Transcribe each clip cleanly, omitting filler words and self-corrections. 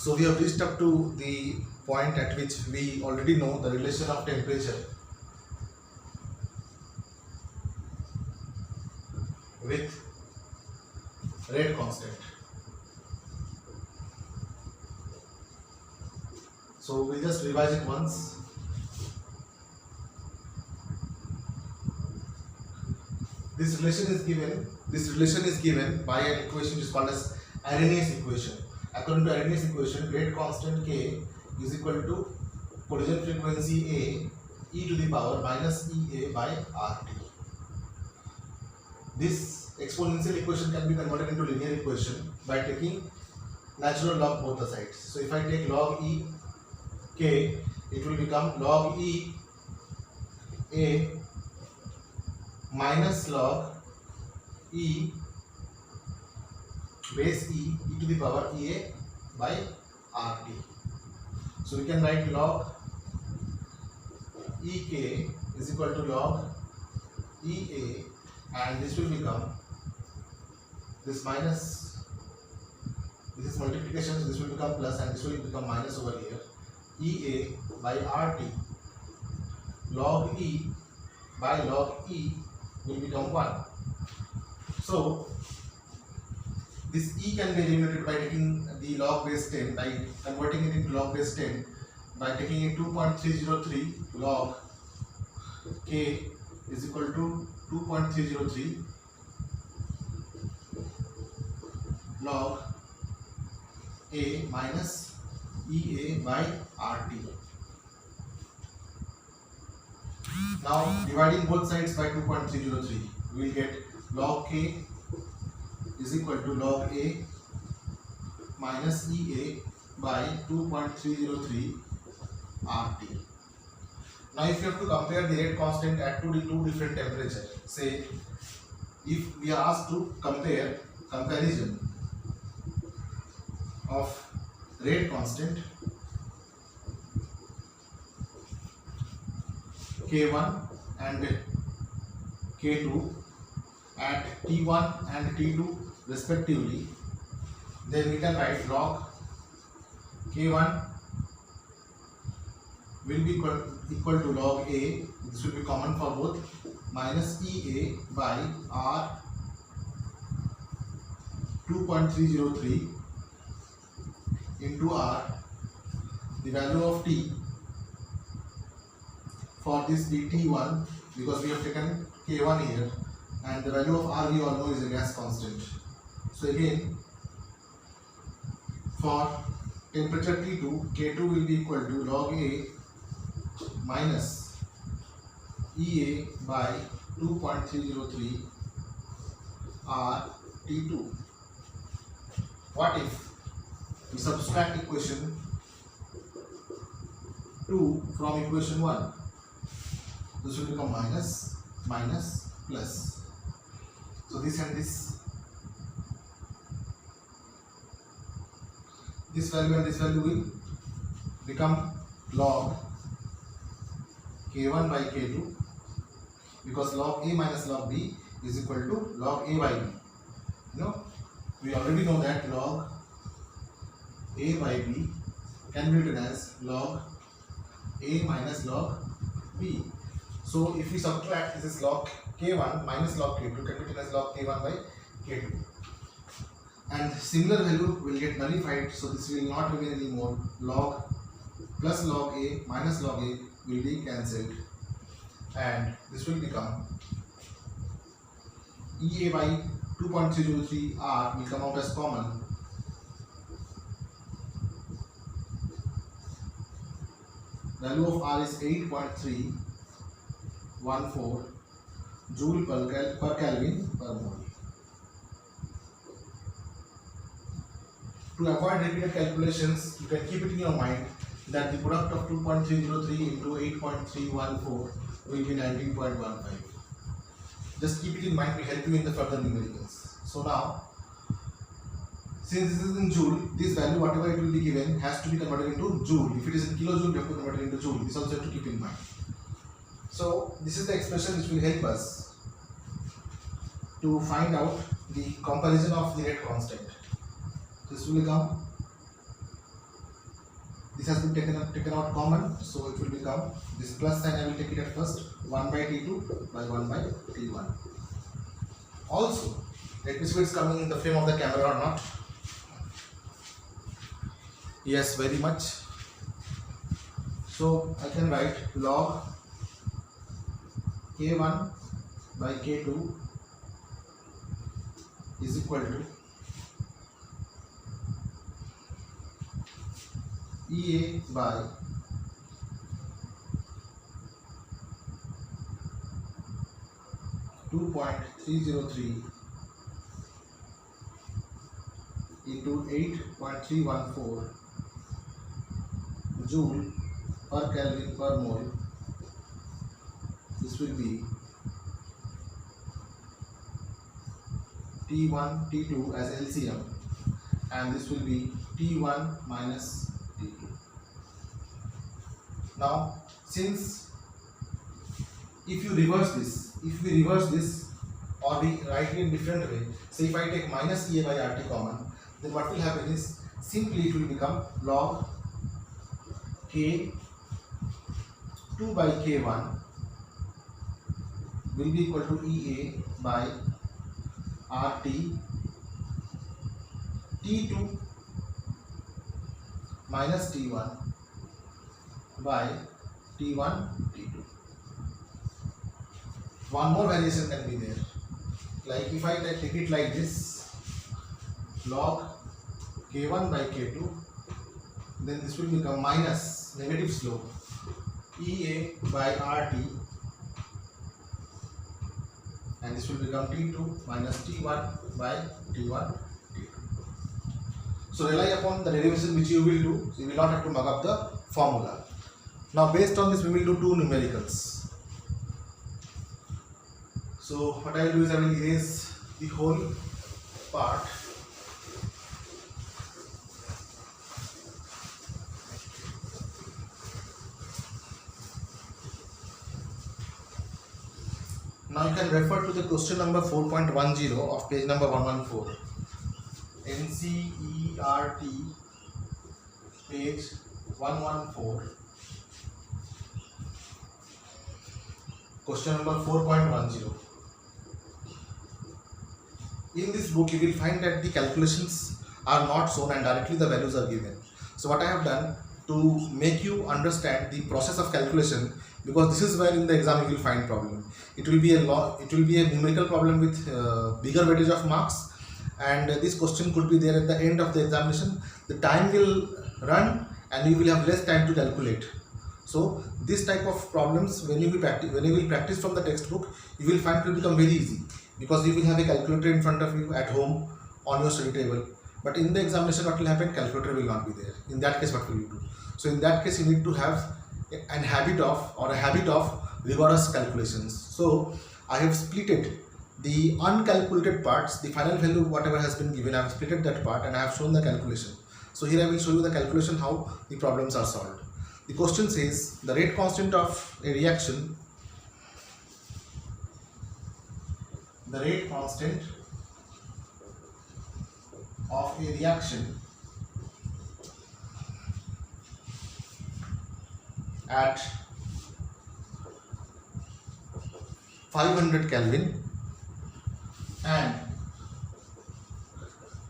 So we have reached up to the point at which we already know the relation of temperature with rate constant. So we just revise it once. This relation is given by an equation which is called as Arrhenius equation. According to Arrhenius equation, rate constant K is equal to collision frequency A e to the power minus EA by RT. This exponential equation can be converted into linear equation by taking natural log both the sides. So if I take log E K, it will become log E A minus log E base E to the power EA by RT. So we can write log EK is equal to log EA, and this will become this minus, this is multiplication, so this will become plus and this will become minus over here. EA by RT, log E by log E will become 1. So this E can be eliminated by taking the log base 10, by converting it into log base 10, by taking it 2.303 log K is equal to 2.303 log A minus EA by RT. Now dividing both sides by 2.303, we will get log K is equal to log A minus EA by 2.303 RT. Now if you have to compare the rate constant at two different temperatures, say if we are asked to compare comparison of rate constant K1 and K2 at T1 and T2 respectively, then we can write log K1 will be equal to log A, this will be common for both, minus EA by R 2.303 into R, the value of T for this be T1 because we have taken K1 here, and the value of R we all know is a gas constant. So again, for temperature T2, K2 will be equal to log A minus EA by 2.303 R T2. What if we subtract equation 2 from equation 1? This will become minus, minus, plus. So this and this value and this value will become log K1 by K2, because log A minus log B is equal to log A by B. We already know that log A by B can be written as log A minus log B. So if we subtract, this is log K1 minus log K2 can be written as log K1 by K2. And similar value will get nullified, so this will not remain anymore. Log plus log A minus log A will be cancelled, and this will become EA by 2.303 R will come out as common. Value of R is 8.314 joule per Kelvin per mole. To avoid repeated calculations, you can keep it in your mind that the product of 2.303 into 8.314 will be 19.15. Just keep it in mind, will help you in the further numericals. So now, since this is in joule, this value whatever it will be given has to be converted into joule. If it is in kilojoule, you have to convert it into joule. This also have to keep in mind. So this is the expression which will help us to find out the comparison of the rate constant. This will become This has been taken out common, so it will become this plus sign. I will take it at first, 1 by T2 by 1 by T1. Also, let me see if it's coming in the frame of the camera or not. Yes, very much. So I can write log K1 by K2 is equal to EA by (2.303) into 8.314 joule per Kelvin per mole. This will be T1 T2 as LCM, and this will be T1 minus T2. Now, since if we reverse this or we write it in different way, say if I take minus EA by RT common, then what will happen is simply it will become log K2 by K1 will be equal to EA by RT T2 minus T1 by T1 T2. One more variation can be there. Like if I take it like this, log K1 by K2, then this will become minus negative slope EA by RT, and this will become T2 minus T1 by T1 T2. So rely upon the derivation which you will do. You will not have to mug up the formula. Now based on this we will do two numericals. So what I will do is I will erase the whole part. Now you can refer to the question number 4.10 of page number 114. NCERT page 114. Question number 4.10. In this book you will find that the calculations are not shown and directly the values are given. So what I have done to make you understand the process of calculation, because this is where in the exam you will find problem. It will be a numerical problem with bigger weightage of marks, and this question could be there at the end of the examination. The time will run and you will have less time to calculate. So this type of problems, when you will practice from the textbook, you will find it will become very easy, because you will have a calculator in front of you at home on your study table. But in the examination what will happen, calculator will not be there. In that case what will you do? So in that case you need to have a habit of rigorous calculations. So I have splitted the uncalculated parts, the final value whatever has been given, I have splitted that part and I have shown the calculation. So here I will show you the calculation how the problems are solved. The question says the rate constant of a reaction, at 500 Kelvin and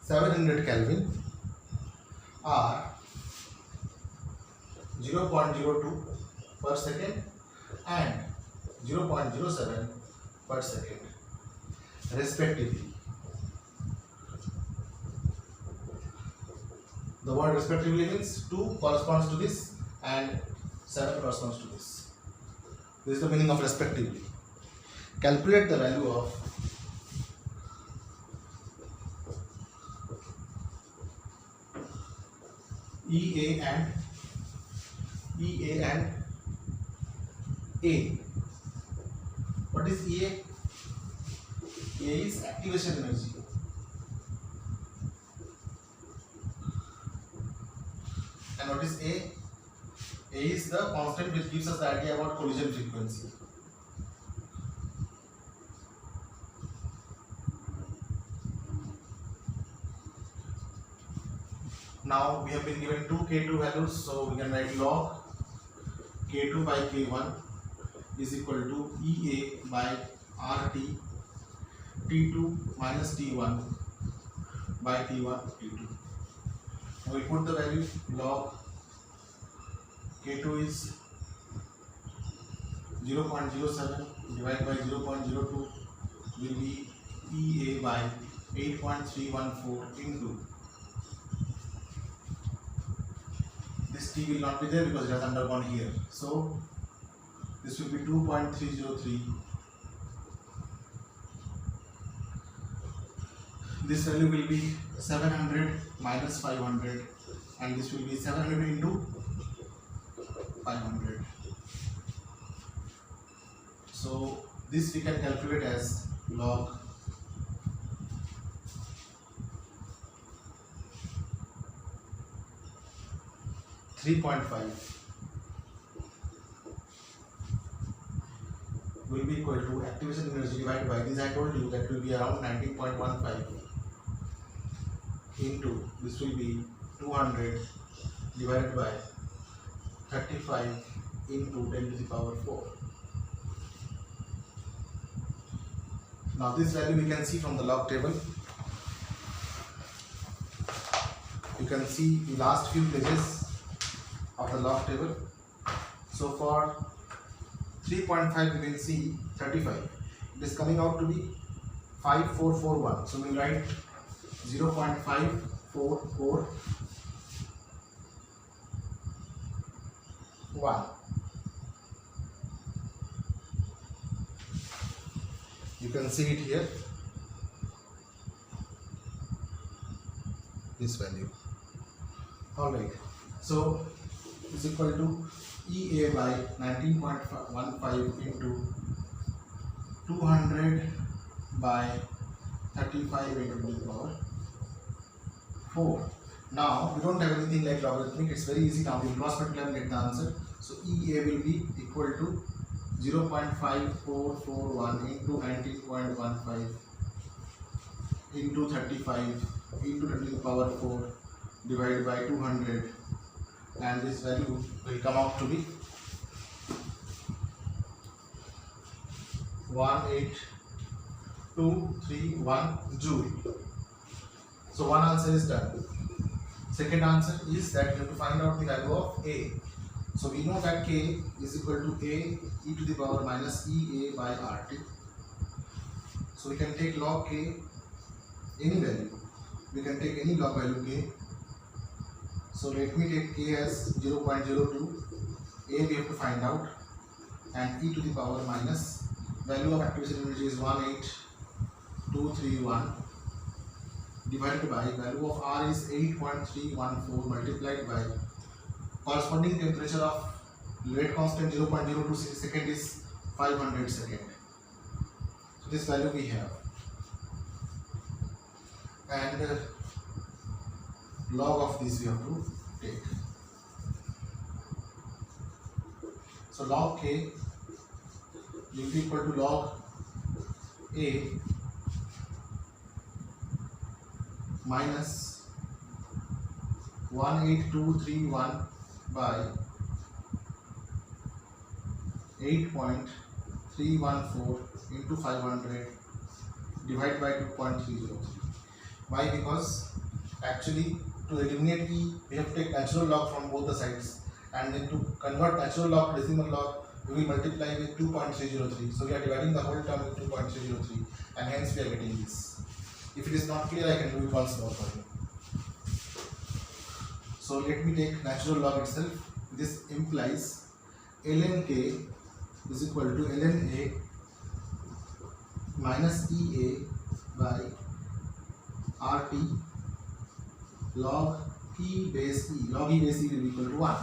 700 Kelvin are 0.02 per second and 0.07 per second respectively. The word respectively means 2 corresponds to this and 7 corresponds to this. This is the meaning of respectively. Calculate the value of EA and A. What is EA? EA is activation energy. And what is A? A is the constant which gives us the idea about collision frequency. Now we have been given two K2 values, so we can write log K2 by K1 is equal to EA by RT T2 minus T1 by T1 T2. Now we put the value log K2 is 0.07 divided by 0.02 will be EA by 8.314 into this T will not be there because it has undergone here. So this will be 2.303. This value will be 700 minus 500 and this will be 700 into 500. So this we can calculate as log 3.5 will be equal to activation energy divided by this. I told you that will be around 19.15 into this will be 200 divided by 35 into 10 to the power 4. Now this value we can see from the log table. You can see the last few pages of the log table. So for 3.5 we will see 35. It is coming out to be 5441. So we will write 0.5441. You can see it here, this value. Alright, so is equal to EA by 19.15 into 200 by 35 into the power 4. Now we don't have anything like logarithmic, it's very easy. Now we cross multiply and get the answer. So EA will be equal to 0.5441 into 19.15 into 35 into 10 to the power 4 divided by 200, and this value will come out to be 18231 joule. So one answer is done. Second answer is that you have to find out the value of A. So we know that K is equal to A e to the power minus EA by RT. So we can take log K, any value. We can take any log value K. So let me take K as 0.02. A we have to find out, and e to the power minus value of activation energy is 18231 divided by value of R is 8.314 multiplied by corresponding temperature of rate constant 0.02 second is 500 second. So this value we have, and log of this we have to take. So log K will be equal to log A minus 18231 by 8.314 into 500 divided by 2.303. Why? Because actually to eliminate E we have to take natural log from both the sides, and then to convert natural log to decimal log we will multiply with 2.303. So we are dividing the whole term with 2.303, and hence we are getting this. If it is not clear, I can do it once more for you. So let me take natural log itself. This implies ln K is equal to ln A minus EA by RT log E base E. Log E base E will be equal to 1.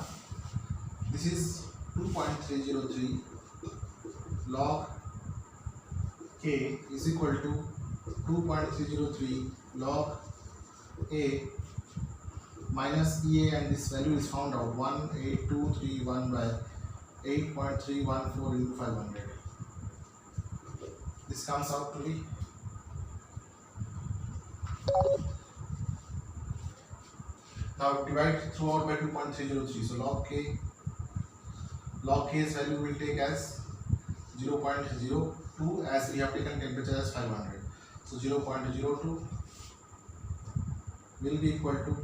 This is 2.303 log K is equal to 2.303 log A minus EA, and this value is found out 18231 by 8.314 into 500. This comes out to be 9 Now divide throughout by 2.303. So log k's value will take as 0.02, as we have taken temperature as 500. So 0.02 will be equal to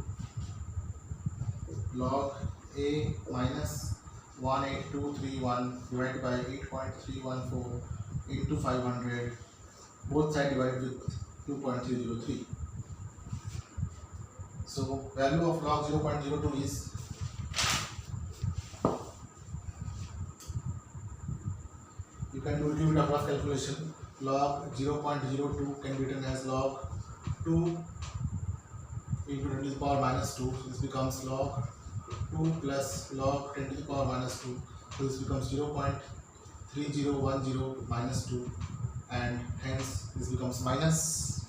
log A minus 18231 divided by 8.314 into 500, both sides divided with 2.303. So value of log 0.02 is you can do a little bit of rough calculation. Log 0.02 can be written as log 2 into 10 to the power minus 2. So this becomes log 2 plus log 10 to the power minus 2. So this becomes 0.3010 minus 2, and hence this becomes minus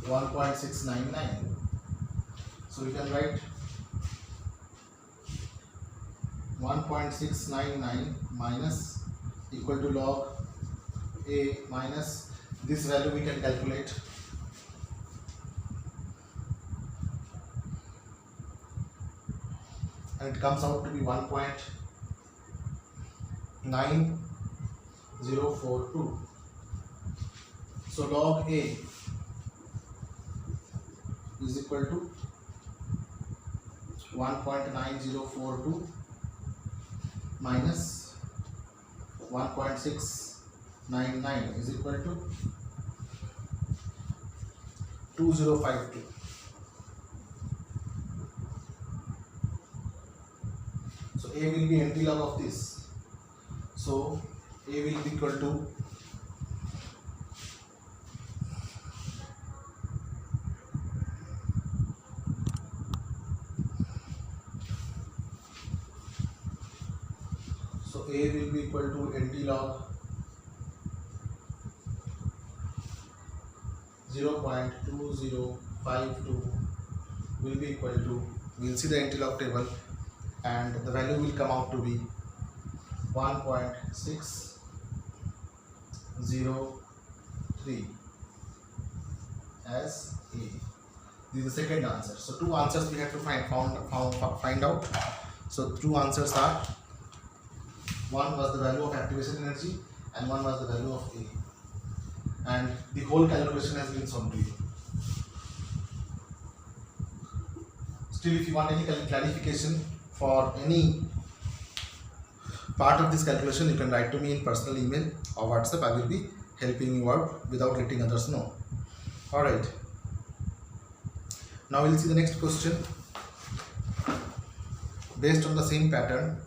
1.699. So we can write 1.699 minus equal to log A minus this value we can calculate, and it comes out to be 1.9042. So log A is equal to 1.9042 minus 1.699 is equal to 2052. So A will be antilog of this. So A will be equal to A will be equal to antilog 0.2052 will be equal to, we will see the antilog table, and the value will come out to be 1.603 as A. This is the second answer. So two answers we have to find out. So two answers are, one was the value of activation energy and one was the value of A, and the whole calculation has been shown to you. Still, if you want any clarification for any part of this calculation, you can write to me in personal email or WhatsApp. I will be helping you out without letting others know. Alright, now we will see the next question based on the same pattern.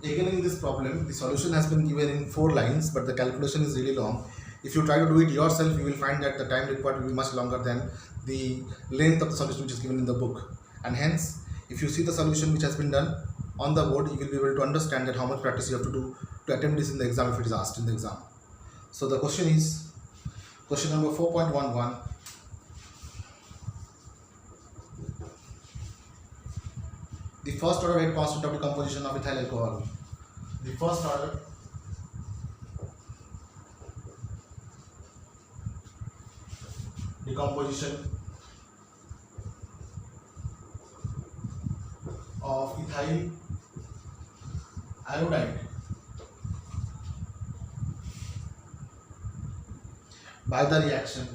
Again, in this problem, the solution has been given in 4 lines, but the calculation is really long. If you try to do it yourself, you will find that the time required will be much longer than the length of the solution which is given in the book. And hence, if you see the solution which has been done on the board, you will be able to understand that how much practice you have to do to attempt this in the exam if it is asked in the exam. So the question is, question number 4.11. The first order rate constant of decomposition of ethyl alcohol. The first order decomposition of ethyl iodide by the reaction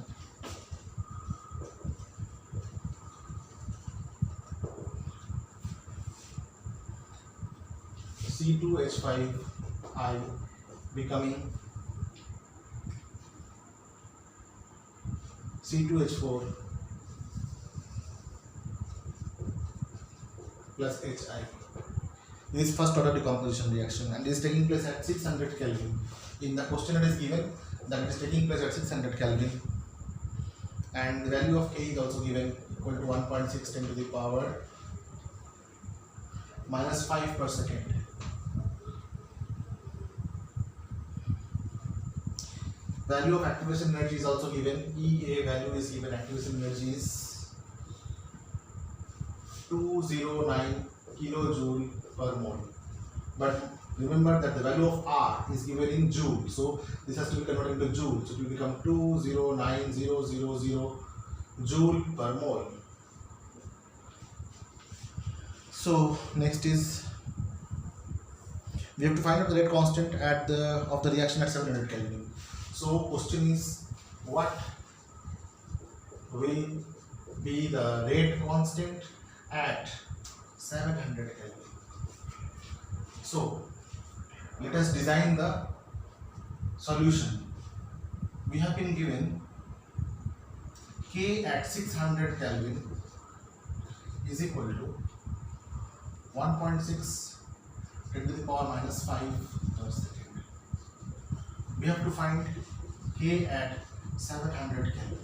C2H5I becoming C2H4 plus HI. This is first order decomposition reaction, and this is taking place at 600 Kelvin. In the question it is given that it is taking place at 600 Kelvin, and the value of K is also given, equal to 1.6 10 to the power minus 5 per second. Value of activation energy is also given. EA value is given. Activation energy is 209 kilojoule per mole. But remember that the value of R is given in joule. So this has to be converted into joule. So it will become 209,000 joule per mole. So next is we have to find out the rate constant at of the reaction at 700 Kelvin. So question is, what will be the rate constant at 700 Kelvin? So let us design the solution. We have been given K at 600 Kelvin is equal to 1.6 10 to the power minus 5 per second. We have to find K at 700 Kelvin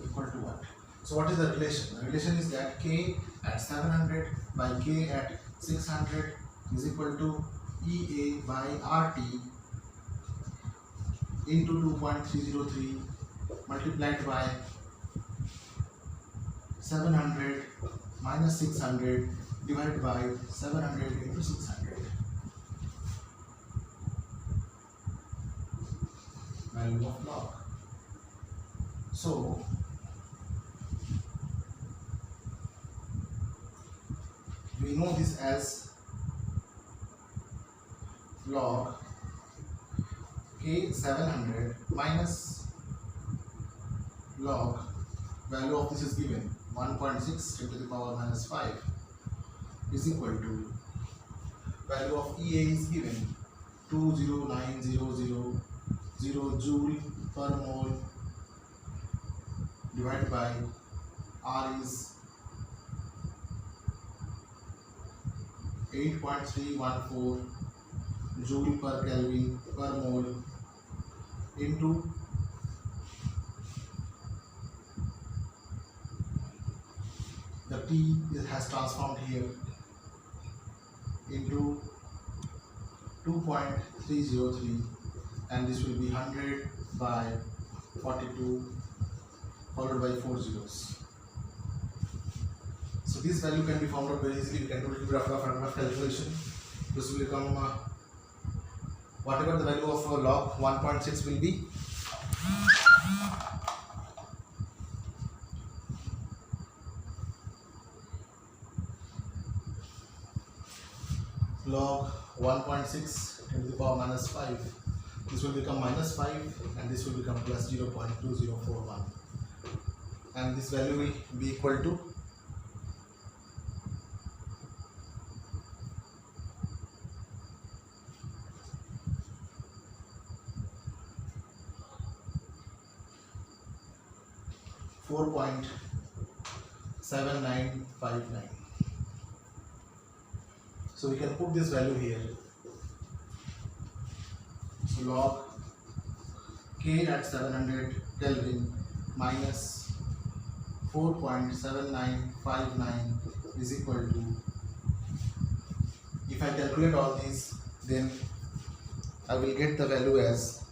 equal to what? So what is the relation? The relation is that K at 700 by K at 600 is equal to EA by RT into 2.303 multiplied by 700 minus 600 divided by 700 into 600. Value of log. So we know this as log K 700 minus log value of this is given 1.6 10 to the power minus 5 is equal to value of EA is given 209,000 joule per mole divided by R is 8.314 joule per Kelvin per mole into the T has transformed here into 2.303 and this will be 100 by 42 followed by 4 zeros. So this value can be found out very easily. We can do a little bit of calculation. This will become whatever the value of log 1.6 will be. Log 1.6 10 to the power minus 5. This will become minus 5 and this will become plus 0.2041. And this value will be equal to 4.7959. So we can put this value here. So log K at 700 Kelvin minus 4.7959 is equal to, if I calculate all these, then I will get the value as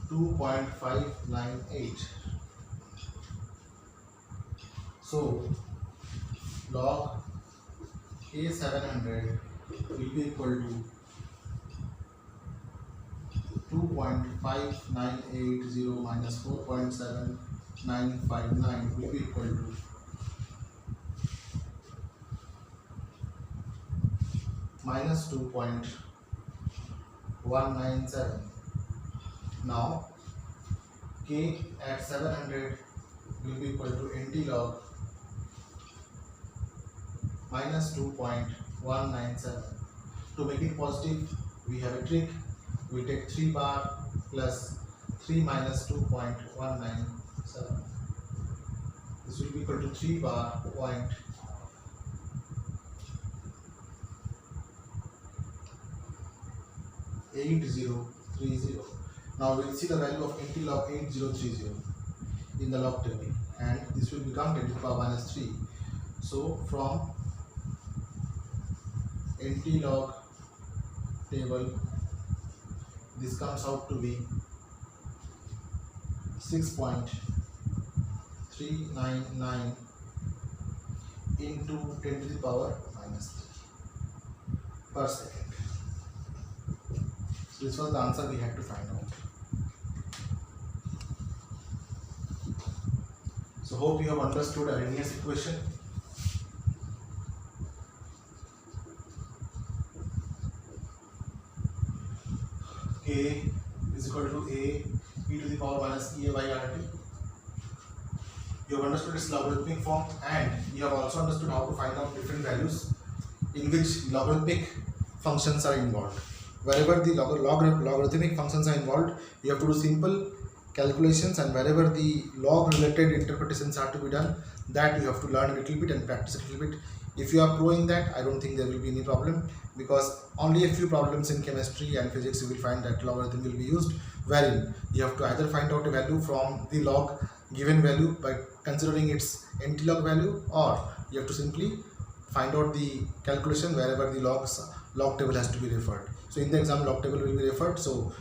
2.598. So log A700 will be equal to 2.5980 minus 4.7959 will be equal to minus 2.197. Now K at 700 will be equal to NT log minus 2.197. To make it positive, we have a trick. We take 3 bar plus 3 minus 2.197. This will be equal to 3 bar point 8030. Now we will see the value of NT log 8030 in the log table, and this will become 10 to the power minus 3. So from NT log table, this comes out to be 6.399 into 10 to the power minus 3 per second. So this was the answer we had to find out. So hope you have understood Arrhenius equation. K is equal to A e to the power minus EA by RT. You have understood its logarithmic form, and you have also understood how to find out different values in which logarithmic functions are involved. Wherever the logarithmic functions are involved, you have to do simple calculations, and wherever the log related interpretations are to be done, that you have to learn a little bit and practice a little bit. If you are pro in that, I don't think there will be any problem, because only a few problems in chemistry and physics you will find that logarithm will be used, wherein you have to either find out a value from the log given value by considering its NT log value, or you have to simply find out the calculation wherever the log table has to be referred. So in the exam, log table will be referred, so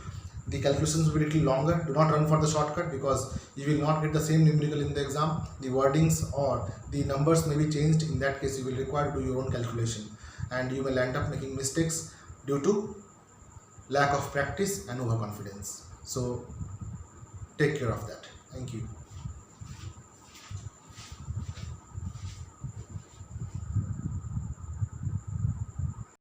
the calculations will be a little longer. Do not run for the shortcut, because you will not get the same numerical in the exam. The wordings or the numbers may be changed. In that case, you will require to do your own calculation, and you will end up making mistakes due to lack of practice and overconfidence. So take care of that. Thank you.